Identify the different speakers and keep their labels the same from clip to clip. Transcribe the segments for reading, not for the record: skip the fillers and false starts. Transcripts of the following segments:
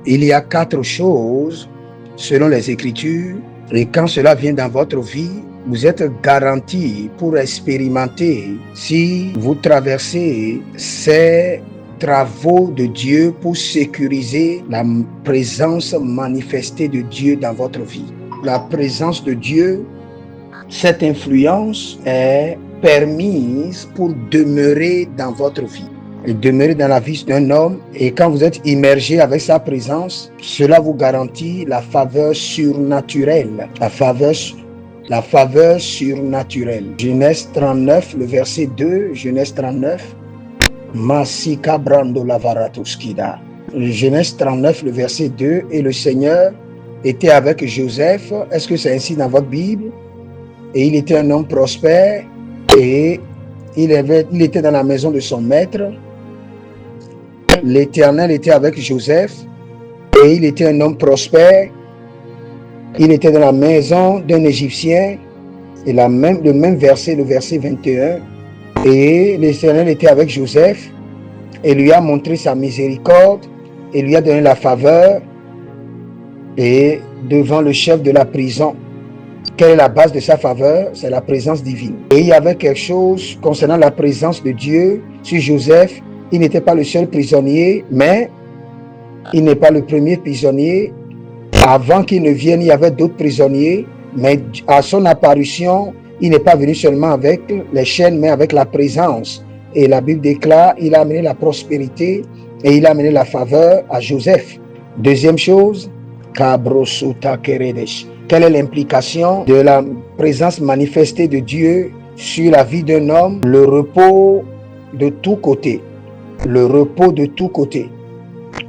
Speaker 1: Il y a 4 choses selon les Écritures, et quand cela vient dans votre vie, vous êtes garanti pour expérimenter si vous traversez ces travaux de Dieu pour sécuriser la présence manifestée de Dieu dans votre vie. La présence de Dieu, cette influence est permise pour demeurer dans votre vie. Et demeurer dans la vie d'un homme, et quand vous êtes immergé avec sa présence, cela vous garantit la faveur surnaturelle. La faveur surnaturelle. Genèse 39, le verset 2, Genèse 39. Masika brando lavaratoskida. Genèse 39, le verset 2, et le Seigneur était avec Joseph. Est-ce que c'est ainsi dans votre Bible? Et il était un homme prospère, et il était dans la maison de son maître. L'Éternel était avec Joseph, et il était un homme prospère. Il était dans la maison d'un Égyptien, et le même verset, le verset 21. Et l'Éternel était avec Joseph, et lui a montré sa miséricorde, et lui a donné la faveur, et devant le chef de la prison. Quelle est la base de sa faveur? C'est la présence divine. Et il y avait quelque chose concernant la présence de Dieu sur Joseph. Il n'était pas le seul prisonnier, mais il n'est pas le premier prisonnier. Avant qu'il ne vienne, il y avait d'autres prisonniers, mais à son apparition, il n'est pas venu seulement avec les chaînes, mais avec la présence. Et la Bible déclare, il a amené la prospérité et il a amené la faveur à Joseph. Deuxième chose, Kabrosuta Keredesh. Quelle est l'implication de la présence manifestée de Dieu sur la vie d'un homme? Le repos de tous côtés. Le repos de tous côtés.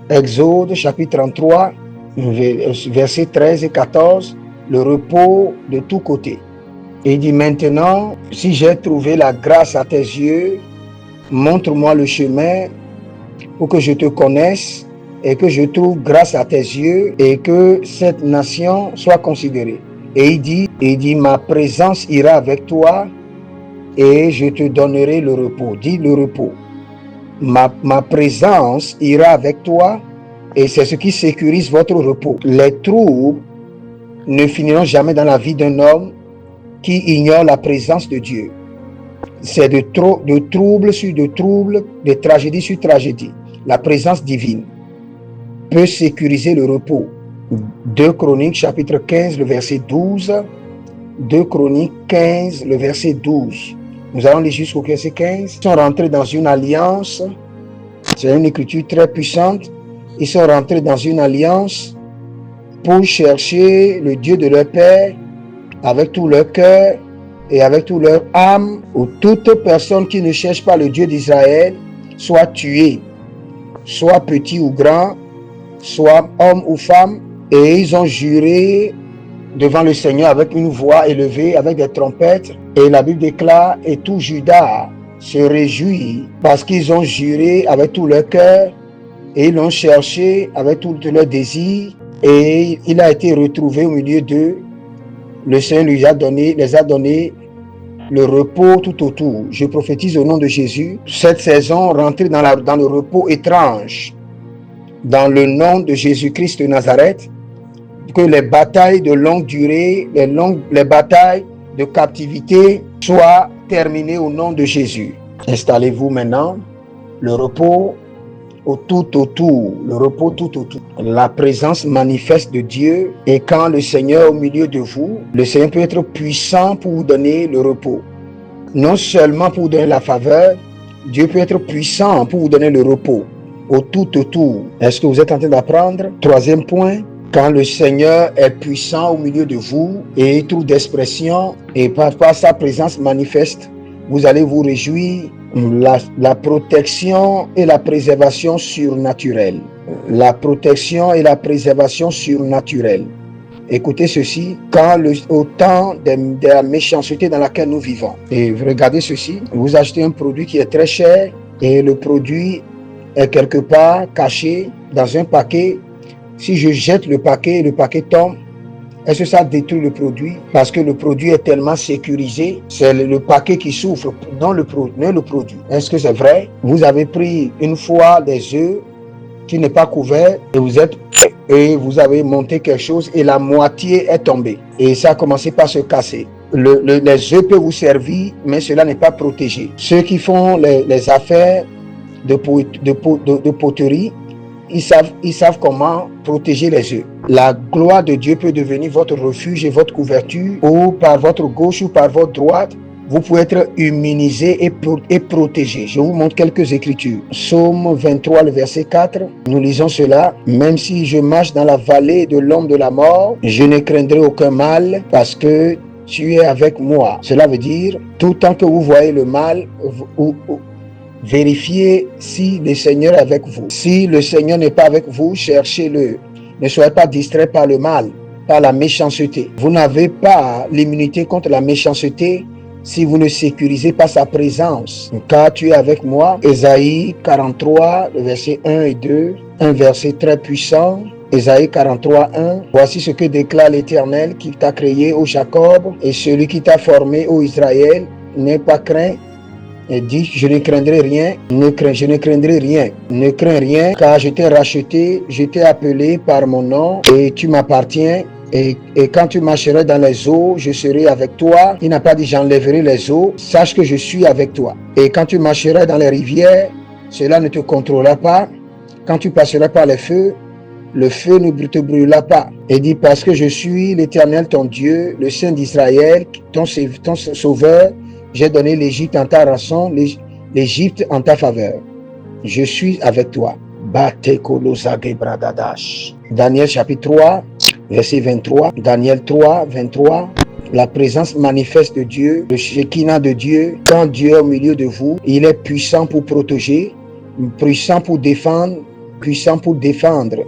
Speaker 1: Exode chapitre 33, versets 13 et 14. Le repos de tous côtés. Et il dit maintenant, si j'ai trouvé la grâce à tes yeux, montre-moi le chemin pour que je te connaisse et que je trouve grâce à tes yeux et que cette nation soit considérée. Et il dit, ma présence ira avec toi et je te donnerai le repos. Dis le repos. Ma présence ira avec toi et c'est ce qui sécurise votre repos. Les troubles ne finiront jamais dans la vie d'un homme qui ignore la présence de Dieu. C'est de trouble sur de trouble, de tragédie sur tragédie. La présence divine peut sécuriser le repos. 2 Chroniques chapitre 15, le verset 12. 2 Chroniques 15, le verset 12. Nous allons lire jusqu'au verset 15. Ils sont rentrés dans une alliance. C'est une écriture très puissante. Ils sont rentrés dans une alliance pour chercher le Dieu de leur père avec tout leur cœur et avec toute leur âme, où toute personne qui ne cherche pas le Dieu d'Israël soit tuée, soit petit ou grand, soit homme ou femme. Et ils ont juré devant le Seigneur avec une voix élevée, avec des trompettes. Et la Bible déclare, et tout Juda se réjouit parce qu'ils ont juré avec tout leur cœur et ils l'ont cherché avec tout leur désir. Et il a été retrouvé au milieu d'eux. Le Seigneur les a donné le repos tout autour. Je prophétise au nom de Jésus. Cette saison, rentrez dans le repos étrange. Dans le nom de Jésus-Christ de Nazareth, que les batailles de longue durée, les batailles de captivité soient terminées au nom de Jésus. Installez-vous maintenant. Le repos tout autour, le repos tout autour. La présence manifeste de Dieu, et quand le Seigneur est au milieu de vous, le Seigneur peut être puissant pour vous donner le repos. Non seulement pour vous donner la faveur, Dieu peut être puissant pour vous donner le repos. Au tout autour. Est-ce que vous êtes en train d'apprendre? Troisième point, quand le Seigneur est puissant au milieu de vous et trouve d'expression et par sa présence manifeste, vous allez vous réjouir. La protection et la préservation surnaturelle. La protection et la préservation surnaturelle. Écoutez ceci, au temps de la méchanceté dans laquelle nous vivons. Et regardez ceci, vous achetez un produit qui est très cher et le produit est quelque part caché dans un paquet. Si je jette le paquet tombe, est-ce que ça détruit le produit? Parce que le produit est tellement sécurisé, c'est le paquet qui souffre, non le produit. Est-ce que c'est vrai? Vous avez pris une fois des œufs qui n'est pas couvert et vous êtes et vous avez monté quelque chose et la moitié est tombée. Et ça a commencé par se casser. Les œufs peuvent vous servir, mais cela n'est pas protégé. Ceux qui font les affaires de poterie, ils savent comment protéger les œufs. La gloire de Dieu peut devenir votre refuge et votre couverture, ou par votre gauche ou par votre droite, vous pouvez être immunisé et protégé. Je vous montre quelques écritures. Psaume 23, le verset 4. Nous lisons cela. Même si je marche dans la vallée de l'ombre de la mort, je ne craindrai aucun mal parce que tu es avec moi. Cela veut dire, tout temps que vous voyez le mal, vérifiez si le Seigneur est avec vous. Si le Seigneur n'est pas avec vous, cherchez-le. Ne soyez pas distrait par le mal, par la méchanceté. Vous n'avez pas l'immunité contre la méchanceté si vous ne sécurisez pas sa présence. Car tu es avec moi. Ésaïe 43, le verset 1 et 2, un verset très puissant. Ésaïe 43, 1. Voici ce que déclare l'Éternel qui t'a créé, ô Jacob, et celui qui t'a formé, ô Israël. N'aie pas craint. Et dit, je ne craindrai rien, je ne craindrai rien, ne crains rien, car je t'ai racheté, je t'ai appelé par mon nom, et tu m'appartiens. Et quand tu marcheras dans les eaux, je serai avec toi. Il n'a pas dit j'enlèverai les eaux. Sache que je suis avec toi. Et quand tu marcheras dans les rivières, cela ne te contrôlera pas. Quand tu passeras par les feux, le feu ne te brûlera pas. Et dit parce que je suis l'Éternel ton Dieu, le Saint d'Israël, ton sauveur. J'ai donné l'Égypte en ta rançon, l'Égypte en ta faveur. Je suis avec toi. Daniel chapitre 3, verset 23. Daniel 3, 23. La présence manifeste de Dieu, le Shekinah de Dieu. Quand Dieu est au milieu de vous, il est puissant pour protéger, puissant pour défendre, puissant pour défendre.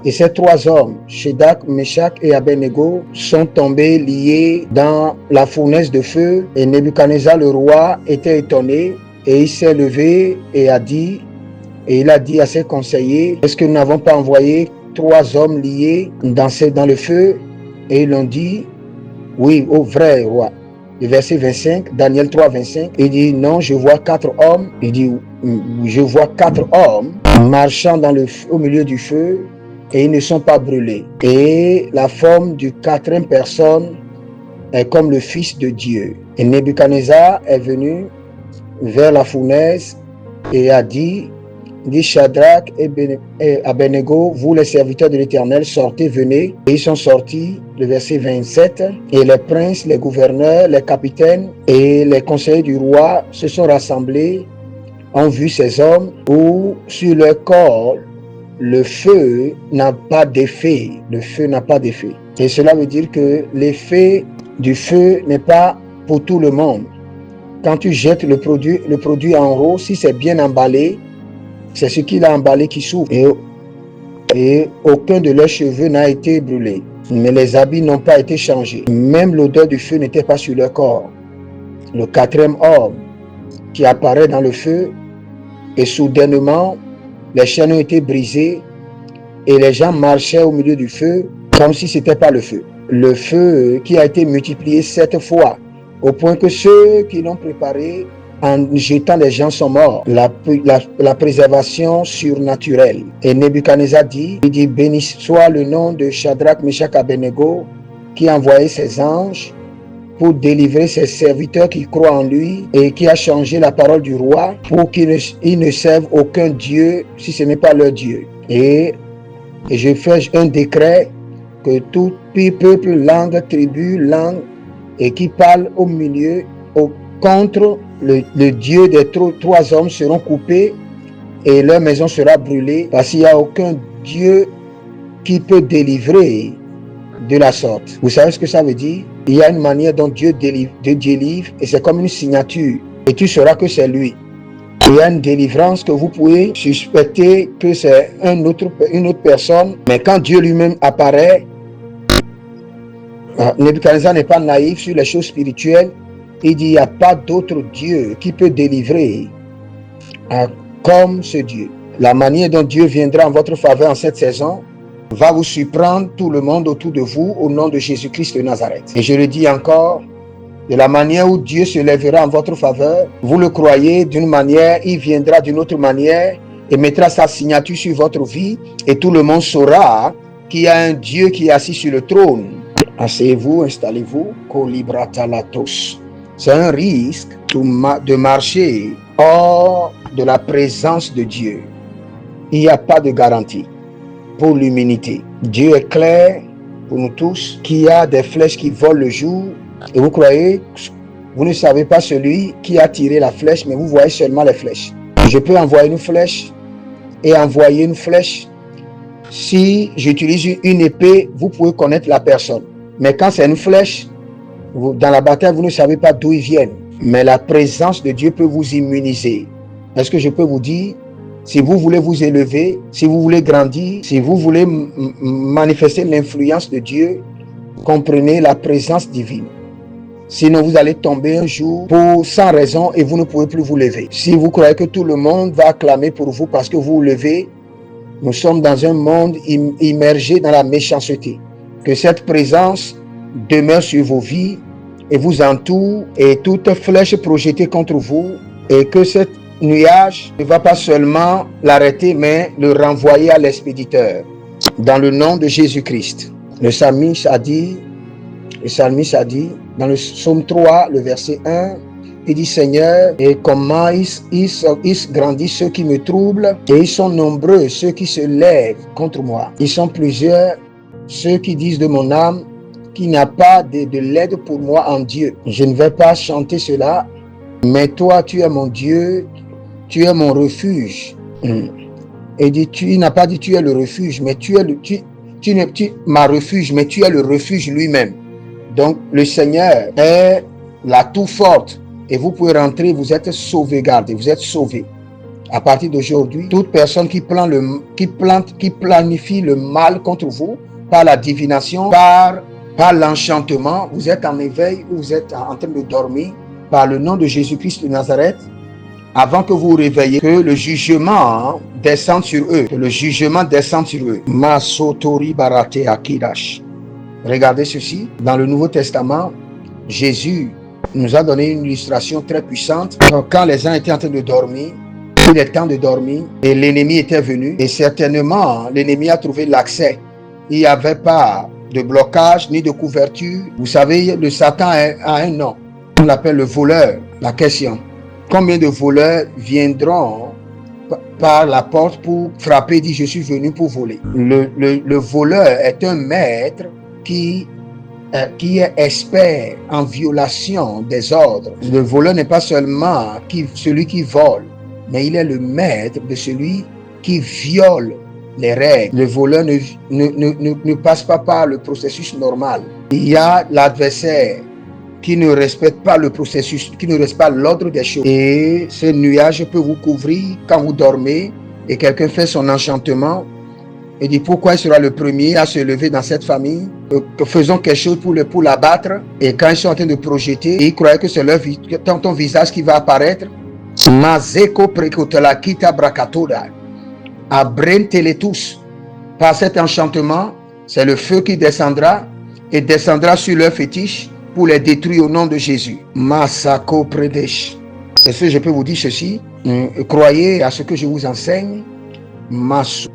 Speaker 1: Et ces trois hommes, Shadrach, Meshach et Abednego, sont tombés liés dans la fournaise de feu. Et Nebuchadnezzar, le roi, était étonné. Et il s'est levé et il a dit à ses conseillers, est-ce que nous n'avons pas envoyé trois hommes liés dans le feu? Et ils l'ont dit, oui, au vrai roi. Le verset 25, Daniel 3, 25, il dit, non, je vois quatre hommes. Il dit, je vois quatre hommes marchant au milieu du feu. Et ils ne sont pas brûlés. Et la forme du quatrième personne est comme le Fils de Dieu. Et Nebuchadnezzar est venu vers la fournaise et a dit Shadrach et Abednego, vous les serviteurs de l'Éternel, sortez, venez. Et ils sont sortis, le verset 27. Et les princes, les gouverneurs, les capitaines et les conseillers du roi se sont rassemblés, ont vu ces hommes où sur leur corps, le feu n'a pas d'effet. Le feu n'a pas d'effet. Et cela veut dire que l'effet du feu n'est pas pour tout le monde. Quand tu jettes le produit en eau, si c'est bien emballé, c'est ce qu'il a emballé qui souffre. Et aucun de leurs cheveux n'a été brûlé. Mais les habits n'ont pas été changés. Même l'odeur du feu n'était pas sur leur corps. Le quatrième homme qui apparaît dans le feu, et soudainement, les chaînes ont été brisées et les gens marchaient au milieu du feu comme si ce n'était pas le feu. Le feu qui a été multiplié 7 fois au point que ceux qui l'ont préparé en jetant les gens sont morts. La préservation surnaturelle. Et Nebuchadnezzar dit, béni soit le nom de Shadrach, Meshach, Abednego qui a envoyé ses anges pour délivrer ses serviteurs qui croient en lui et qui a changé la parole du roi pour qu'ils ne servent aucun Dieu si ce n'est pas leur Dieu. Et je fais un décret que tout peuple, langue, tribu, langue et qui parle au milieu contre le Dieu des trois hommes seront coupés et leur maison sera brûlée parce qu'il n'y a aucun Dieu qui peut délivrer de la sorte. Vous savez ce que ça veut dire? Il y a une manière dont Dieu délivre et c'est comme une signature et tu sauras que c'est lui. Il y a une délivrance que vous pouvez suspecter que c'est une autre personne, mais quand Dieu lui-même apparaît, Nebuchadnezzar n'est pas naïf sur les choses spirituelles. Il dit il n'y a pas d'autre Dieu qui peut délivrer comme ce Dieu. La manière dont Dieu viendra en votre faveur en cette saison va vous surprendre tout le monde autour de vous au nom de Jésus-Christ de Nazareth. Et je le dis encore, de la manière où Dieu se lèvera en votre faveur, vous le croyez d'une manière, il viendra d'une autre manière et mettra sa signature sur votre vie et tout le monde saura qu'il y a un Dieu qui est assis sur le trône. Asseyez-vous, installez-vous. Kolibratalatos. C'est un risque de marcher hors de la présence de Dieu. Il n'y a pas de garantie pour l'humanité. Dieu est clair pour nous tous qu'il y a des flèches qui volent le jour. Et vous croyez, vous ne savez pas celui qui a tiré la flèche, mais vous voyez seulement les flèches. Je peux envoyer une flèche et envoyer une flèche. Si j'utilise une épée, vous pouvez connaître la personne. Mais quand c'est une flèche, dans la bataille, vous ne savez pas d'où ils viennent. Mais la présence de Dieu peut vous immuniser. Est-ce que je peux vous dire, si vous voulez vous élever, si vous voulez grandir, si vous voulez manifester l'influence de Dieu, comprenez la présence divine. Sinon, vous allez tomber un jour sans raison et vous ne pouvez plus vous lever. Si vous croyez que tout le monde va acclamer pour vous parce que vous vous levez, nous sommes dans un monde immergé dans la méchanceté. Que cette présence demeure sur vos vies et vous entoure et toute flèche projetée contre vous et que cet nuage ne va pas seulement l'arrêter mais le renvoyer à l'expéditeur. Dans le nom de Jésus-Christ. Le psalmiste a dit dans le psaume 3, le verset 1, il dit Seigneur, et comment ils grandissent ceux qui me troublent, et ils sont nombreux ceux qui se lèvent contre moi. Ils sont plusieurs ceux qui disent de mon âme qu'il n'y a pas de l'aide pour moi en Dieu. Je ne vais pas chanter cela, mais toi tu es mon Dieu, tu es mon refuge. Et dit, il n'a pas dit tu es le refuge, mais tu es ma refuge, mais tu es le refuge lui-même. Donc le Seigneur est la tour forte et vous pouvez rentrer, vous êtes sauvegardé, vous êtes sauvé. À partir d'aujourd'hui, toute personne qui planifie le mal contre vous par la divination, par l'enchantement, vous êtes en éveil ou vous êtes en train de dormir, par le nom de Jésus-Christ de Nazareth, avant que vous vous réveillez, que le jugement descende sur eux, que le jugement descende sur eux. Masotori barate akidash. Regardez ceci, dans le Nouveau Testament, Jésus nous a donné une illustration très puissante. Quand les gens étaient en train de dormir, il est temps de dormir, et l'ennemi était venu, et certainement l'ennemi a trouvé l'accès. Il n'y avait pas de blocage ni de couverture. Vous savez, le Satan a un nom. On l'appelle le voleur. La question, combien de voleurs viendront par la porte pour frapper, dit je suis venu pour voler. Le voleur est un maître qui est expert en violation des ordres. Le voleur n'est pas seulement celui qui vole, mais il est le maître de celui qui viole les règles. Le voleur ne passe pas par le processus normal. Il y a l'adversaire qui ne respecte pas le processus, qui ne respecte pas l'ordre des choses. Et ce nuage peut vous couvrir quand vous dormez et quelqu'un fait son enchantement et dit pourquoi il sera le premier à se lever dans cette famille, faisons quelque chose pour l'abattre. Et quand ils sont en train de projeter, ils croient que c'est ton visage qui va apparaître. Mazeko prekotela kita brakatoda. Abrentele tous. Par cet enchantement, c'est le feu qui descendra et descendra sur leur fétiche pour les détruire au nom de Jésus. Masako Predesh. Est-ce que je peux vous dire ceci? Croyez à ce que je vous enseigne.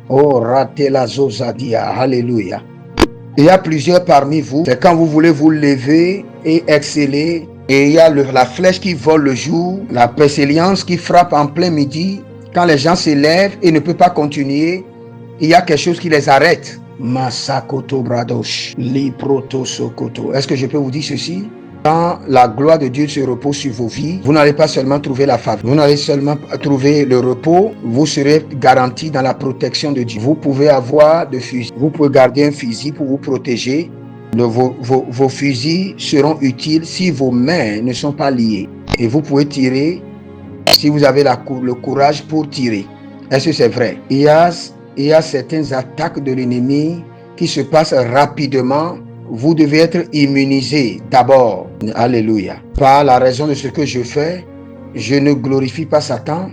Speaker 1: Oh, ratela zozadia. Alléluia. Il y a plusieurs parmi vous. C'est quand vous voulez vous lever et exceller. Et il y a la flèche qui vole le jour, la pestilence qui frappe en plein midi. Quand les gens se lèvent et ne peuvent pas continuer, il y a quelque chose qui les arrête. Masakoto bradosh, liproto sokoto. Est-ce que je peux vous dire ceci? Quand la gloire de Dieu se repose sur vos vies, vous n'allez pas seulement trouver la faveur, vous n'allez seulement trouver le repos, vous serez garanti dans la protection de Dieu. Vous pouvez avoir de fusils, vous pouvez garder un fusil pour vous protéger. Vos fusils seront utiles si vos mains ne sont pas liées. Et vous pouvez tirer si vous avez le courage pour tirer. Est-ce que c'est vrai? Il y a certaines attaques de l'ennemi qui se passent rapidement. Vous devez être immunisé d'abord. Alléluia. Par la raison de ce que je fais, je ne glorifie pas Satan.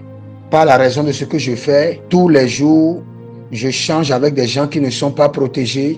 Speaker 1: Par la raison de ce que je fais, tous les jours, je change avec des gens qui ne sont pas protégés.